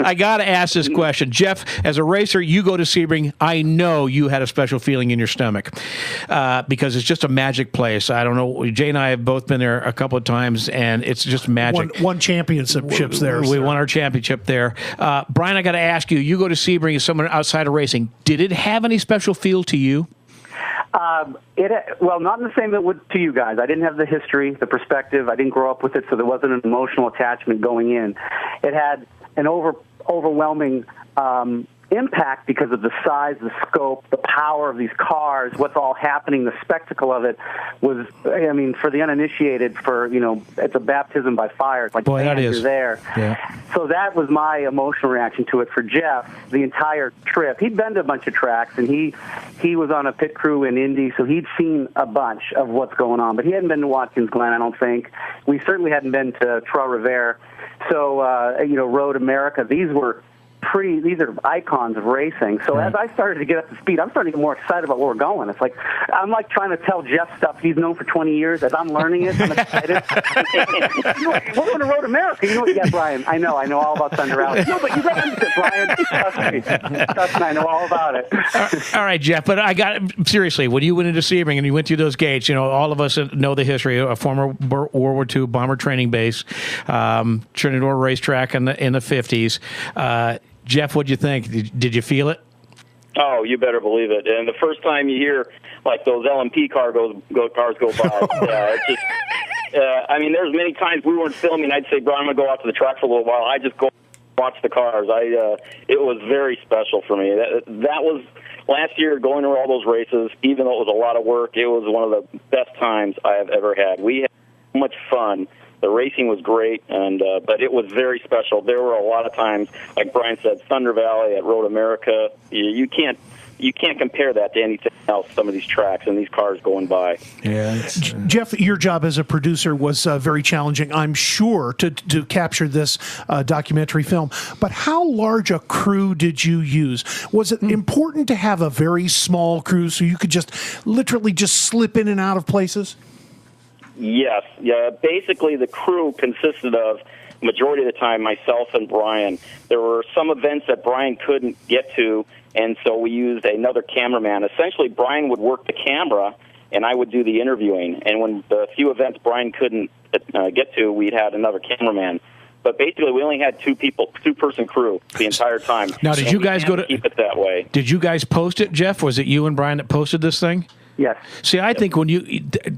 I got to ask this question. Jeff, as a racer, you go to Sebring. I know you had a special feeling in your stomach because it's just a magic place. I don't know. Jay and I have both been there a couple of times, and it's just magic. Won championships there. We won our championship there. Brian, I got to ask you, you go to Sebring as someone outside of racing. Did it have any special feel to you? Well, not in the same that would to you guys. I didn't have the history, the perspective. I didn't grow up with it, so there wasn't an emotional attachment going in. It had an overwhelming impact because of the size, the scope, the power of these cars, what's all happening, the spectacle of it was, I mean, for the uninitiated, it's a baptism by fire. It's like, boy, that is. You're there. Yeah. So that was my emotional reaction to it. For Jeff, the entire trip, he'd been to a bunch of tracks, and he was on a pit crew in Indy, so he'd seen a bunch of what's going on, but he hadn't been to Watkins Glen, I don't think. We certainly hadn't been to Trois-Rivières. So, Road America, these are icons of racing. So as I started to get up to speed, I'm starting to get more excited about where we're going. It's like I'm like trying to tell Jeff stuff he's known for 20 years. As I'm learning it, I'm excited. We're going to Road America. You know what? Yeah, Brian, I know all about Thunder Alley. No, but you got to understand, Brian. Trust me, I know all about it. All right, Jeff, but seriously, when you went into Sebring and you went through those gates, all of us know the history of a former World War II bomber training base, Trinidor racetrack in the 50s. Jeff, what'd you think? Did you feel it? Oh, you better believe it. And the first time you hear like those LMP cars go by, it's just. There's many times we weren't filming. I'd say, Brian, I'm gonna go out to the track for a little while. I just go watch the cars. It was very special for me. That was last year going to all those races. Even though it was a lot of work, it was one of the best times I have ever had. We had so much fun. The racing was great, but it was very special. There were a lot of times, like Brian said, Thunder Valley at Road America. You can't compare that to anything else. Some of these tracks and these cars going by. Yeah, Jeff, your job as a producer was very challenging, I'm sure, to capture this documentary film. But how large a crew did you use? Was it important to have a very small crew so you could just literally slip in and out of places? Yes. Yeah. Basically, the crew consisted of, majority of the time, myself and Brian. There were some events that Brian couldn't get to, and so we used another cameraman. Essentially, Brian would work the camera, and I would do the interviewing. And when the few events Brian couldn't get to, we'd had another cameraman. But basically, we only had two-person crew the entire time. Now, did you guys go to keep it that way? Did you guys post it, Jeff? Was it you and Brian that posted this thing? Yes. See, I think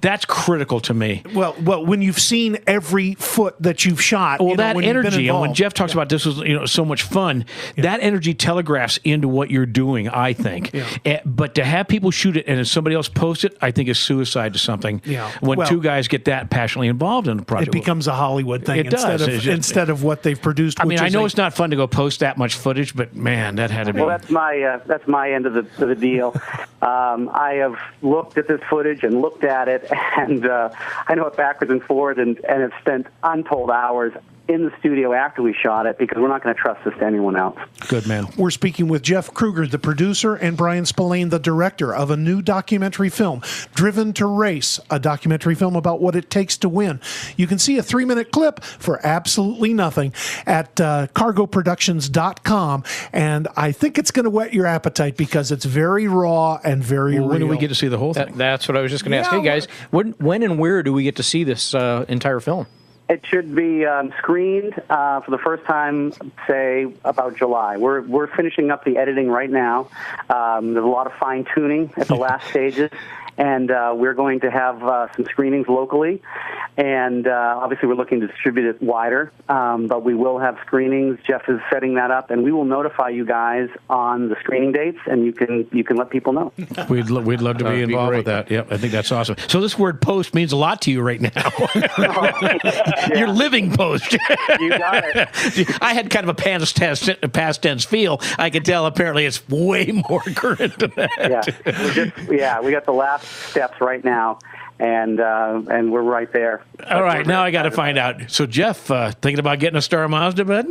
that's critical to me. Well, when you've seen every foot that you've shot, that energy, and when Jeff talks about this was so much fun, that energy telegraphs into what you're doing, I think. Yeah. But to have people shoot it and then somebody else post it, I think is suicide to something. Yeah. When two guys get that passionately involved in the project, it becomes a Hollywood thing instead of what they've produced. I know it's not fun to go post that much footage, but man, that had to be. Well, that's my end of the deal. I have looked at this footage and looked at it, and I know it backwards and forwards, and have spent untold hours in the studio after we shot it because we're not going to trust this to anyone else. Good man. We're speaking with Jeff Krueger, the producer, and Brian Spillane, the director of a new documentary film, Driven to Race, a documentary film about what it takes to win. You can see a 3-minute clip for absolutely nothing at cargoproductions.com, and I think it's going to whet your appetite because it's very raw and very real. When do we get to see the whole thing? That's what I was just going to ask. Hey, guys, when and where do we get to see this entire film? It should be screened for the first time, say, about July. We're finishing up the editing right now. There's a lot of fine-tuning at the last stages, and we're going to have some screenings locally. And obviously we're looking to distribute it wider, but we will have screenings. Jeff is setting that up, and we will notify you guys on the screening dates, and you can let people know. We'd love to be involved with that. Yep, I think that's awesome. So this word post means a lot to you right now. You're living post. You got it. I had kind of a past tense feel. I could tell apparently it's way more current than that. We got the last steps right now. and we're right there. All right, now I got to find out. So, Jeff, thinking about getting a Star Mazda, bud?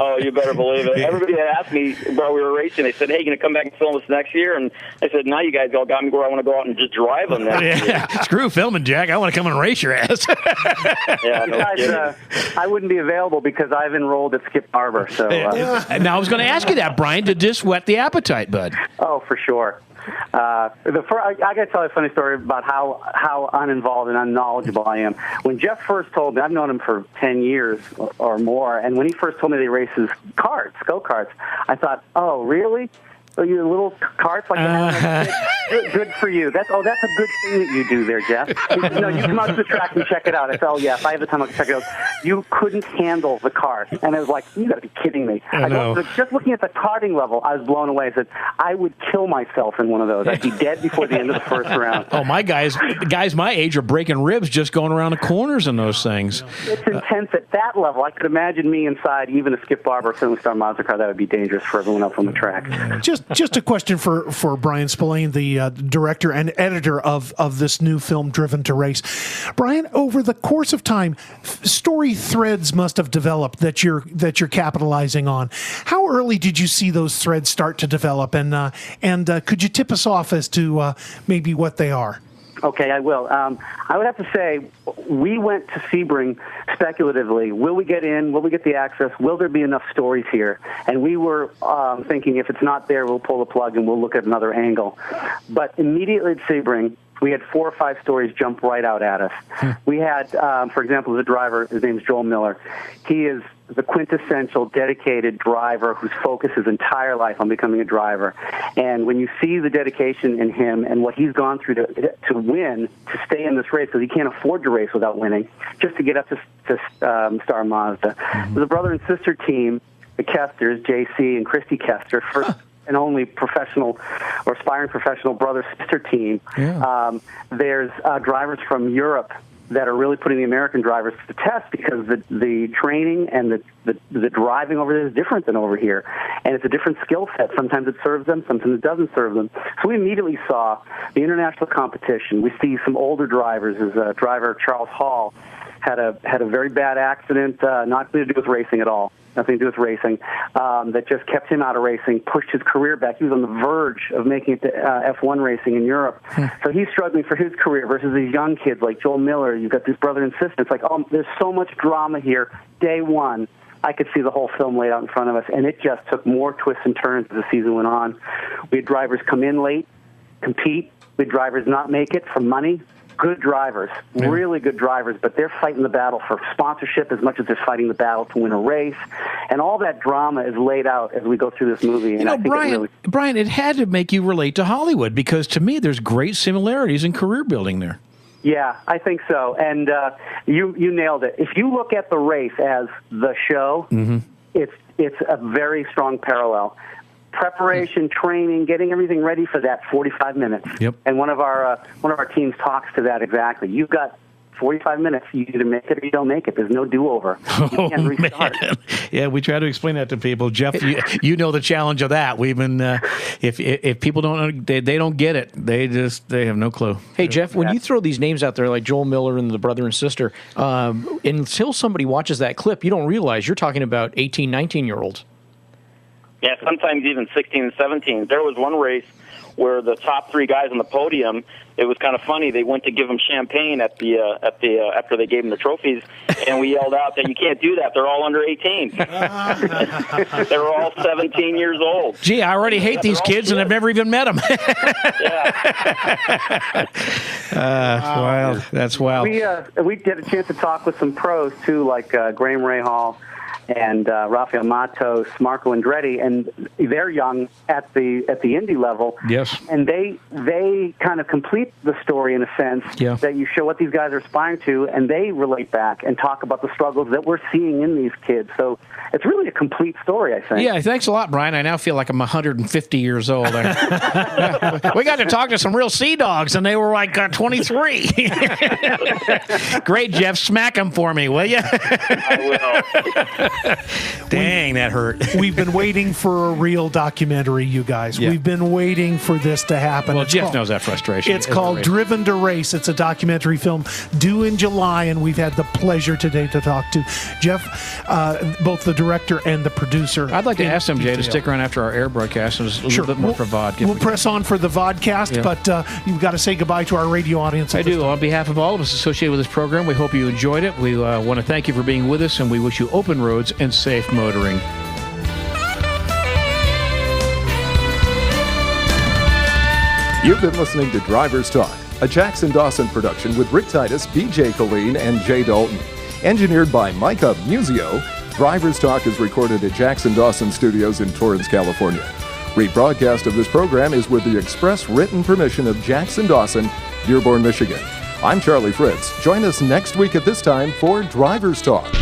Oh, you better believe it. Everybody asked me while we were racing, they said, hey, you going to come back and film us next year? And I said, now you guys all got me where I want to go out and just drive them next year. Screw filming, Jack. I want to come and race your ass. Yeah, no Guys, I wouldn't be available because I've enrolled at Skip Barber. So Now, I was going to ask you that, Brian. Did this whet the appetite, bud? Oh, for sure. I got to tell you a funny story about how uninvolved and unknowledgeable I am. When Jeff first told me, I've known him for 10 years or more, and when he first told me they races go-karts, I thought, oh, really? So you little carts like that? Good for you. That's a good thing that you do there, Jeff. He said, no, you come out to the track and check it out. I said, oh, yeah, if I have the time, I'll check it out. You couldn't handle the cart. And I was like, you got to be kidding me. I know. Just looking at the karting level, I was blown away. I said, I would kill myself in one of those. I'd be dead before the end of the first round. Oh, my guys my age are breaking ribs just going around the corners in those things. It's intense at that level. I could imagine me inside even a Skip Barber or Star Mazda car. That would be dangerous for everyone else on the track. Just a question for Brian Spillane, the director and editor of this new film, Driven to Race. Brian, over the course of time, story threads must have developed that you're capitalizing on. How early did you see those threads start to develop, and could you tip us off as to maybe what they are? Okay, I will. I would have to say we went to Sebring speculatively. Will we get in? Will we get the access? Will there be enough stories here? And we were thinking if it's not there, we'll pull the plug and we'll look at another angle. But immediately at Sebring, we had 4 or 5 stories jump right out at us. We had, for example, the driver, his name's Joel Miller. He is the quintessential dedicated driver who's focused his entire life on becoming a driver. And when you see the dedication in him and what he's gone through to win, to stay in this race, because he can't afford to race without winning, just to get up to Star Mazda. The brother and sister team, the Kesters, JC and Christy Kester, first and only professional or aspiring professional brother-sister team. Yeah. There's drivers from Europe that are really putting the American drivers to the test because the training and the driving over there is different than over here. And it's a different skill set. Sometimes it serves them, sometimes it doesn't serve them. So we immediately saw the international competition. We see some older drivers. As a driver, Charles Hall, had a very bad accident, nothing to do with racing at all. Nothing to do with racing, that just kept him out of racing, pushed his career back. He was on the verge of making it to F1 racing in Europe. So he's struggling for his career versus these young kids like Joel Miller. You've got this brother and sister. It's like, oh, there's so much drama here. Day one, I could see the whole film laid out in front of us, and it just took more twists and turns as the season went on. We had drivers come in late, compete. We had drivers not make it for money. Good drivers, really good drivers, but they're fighting the battle for sponsorship as much as they're fighting the battle to win a race. And all that drama is laid out as we go through this movie. And I think Brian, it had to make you relate to Hollywood because to me there's great similarities in career building there. Yeah, I think so. And you nailed it. If you look at the race as the show, it's a very strong parallel. Preparation, training, getting everything ready for that 45 minutes. Yep. And one of our teams talks to that exactly. You've got 45 minutes. You either make it or you don't make it. There's no do-over. You can't restart. Man. Yeah, we try to explain that to people. Jeff, you know the challenge of that. We've been if people don't they don't get it. They have no clue. Hey Jeff, when you throw these names out there like Joel Miller and the brother and sister, until somebody watches that clip, you don't realize you're talking about 18, 19-year-olds. Yeah, sometimes even 16 and 17. There was one race where the top 3 guys on the podium, it was kind of funny. They went to give them champagne after they gave them the trophies, and we yelled out that you can't do that. They're all under 18. They were all 17 years old. Gee, I already hate these kids, and I've never even met them. Wild. That's wild. We get a chance to talk with some pros too, like Graham Rahal and Rafael Matos, Marco Andretti, and they're young at the Indy level. Yes. And they kind of complete the story in a sense that you show what these guys are aspiring to, and they relate back and talk about the struggles that we're seeing in these kids. So it's really a complete story, I think. Yeah, thanks a lot, Brian. I now feel like I'm 150 years old. We got to talk to some real sea dogs, and they were like 23. Great, Jeff. Smack them for me, will you? I will. Dang, that hurt. We've been waiting for a real documentary, you guys. Yeah. We've been waiting for this to happen. Well, It's Jeff called- knows that frustration. It's called Driven to Race. It's a documentary film due in July, and we've had the pleasure today to talk to Jeff, both the director and the producer. I'd like to in ask MJ to detail. stick around after our air broadcast and just a Sure. little bit more for VOD. We'll press on for the vodcast, Yeah. but you've got to say goodbye to our radio audience. I at this do. time. On behalf of all of us associated with this program, we hope you enjoyed it. We want to thank you for being with us, and we wish you open roads and safe motoring. You've been listening to Driver's Talk, a Jackson Dawson production with Rick Titus, BJ Colleen, and Jay Dalton. Engineered by Micah Musio, Driver's Talk is recorded at Jackson Dawson Studios in Torrance, California. Rebroadcast of this program is with the express written permission of Jackson Dawson, Dearborn, Michigan. I'm Charlie Fritz. Join us next week at this time for Driver's Talk.